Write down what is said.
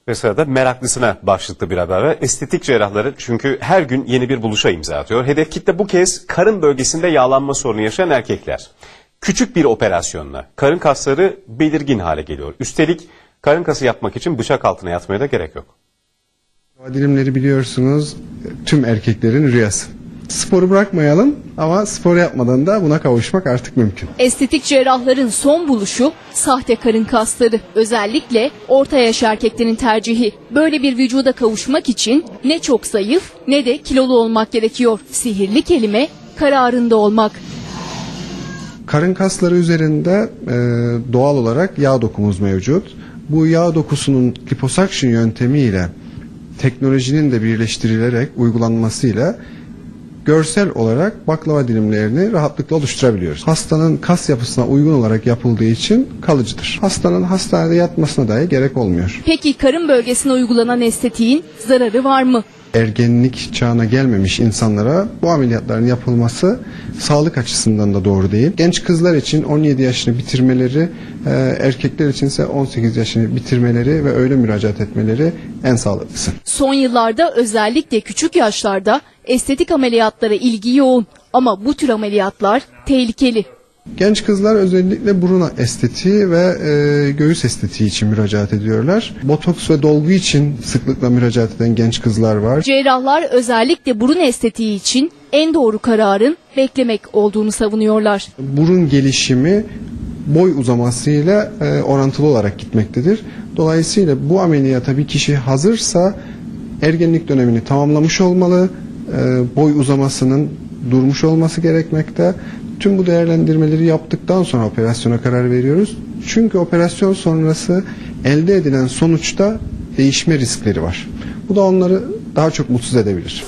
Ve sırada meraklısına başlıklı bir haber var. Estetik cerrahları çünkü her gün yeni bir buluşa imza atıyor. Hedef kitle bu kez karın bölgesinde yağlanma sorunu yaşayan erkekler. Küçük bir operasyonla karın kasları belirgin hale geliyor. Üstelik karın kası yapmak için bıçak altına yatmaya da gerek yok. Dilimleri biliyorsunuz tüm erkeklerin rüyası. Sporu bırakmayalım ama spor yapmadan da buna kavuşmak artık mümkün. Estetik cerrahların son buluşu sahte karın kasları. Özellikle orta yaş erkeklerin tercihi. Böyle bir vücuda kavuşmak için ne çok zayıf ne de kilolu olmak gerekiyor. Sihirli kelime kararında olmak. Karın kasları üzerinde doğal olarak yağ dokumuz mevcut. Bu yağ dokusunun liposuction yöntemiyle teknolojinin de birleştirilerek uygulanmasıyla görsel olarak baklava dilimlerini rahatlıkla oluşturabiliyoruz. Hastanın kas yapısına uygun olarak yapıldığı için kalıcıdır. Hastanın hastanede yatmasına dahi gerek olmuyor. Peki karın bölgesine uygulanan estetiğin zararı var mı? Ergenlik çağına gelmemiş insanlara bu ameliyatların yapılması sağlık açısından da doğru değil. Genç kızlar için 17 yaşını bitirmeleri, erkekler içinse 18 yaşını bitirmeleri ve öyle müracaat etmeleri en sağlıklısı. Son yıllarda özellikle küçük yaşlarda estetik ameliyatlara ilgi yoğun ama bu tür ameliyatlar tehlikeli. Genç kızlar özellikle burun estetiği ve göğüs estetiği için müracaat ediyorlar. Botoks ve dolgu için sıklıkla müracaat eden genç kızlar var. Cerrahlar özellikle burun estetiği için en doğru kararın beklemek olduğunu savunuyorlar. Burun gelişimi boy uzamasıyla orantılı olarak gitmektedir. Dolayısıyla bu ameliyata bir kişi hazırsa ergenlik dönemini tamamlamış olmalı, boy uzamasının durmuş olması gerekmekte. Tüm bu değerlendirmeleri yaptıktan sonra operasyona karar veriyoruz. Çünkü operasyon sonrası elde edilen sonuçta değişme riskleri var. Bu da onları daha çok mutsuz edebilir.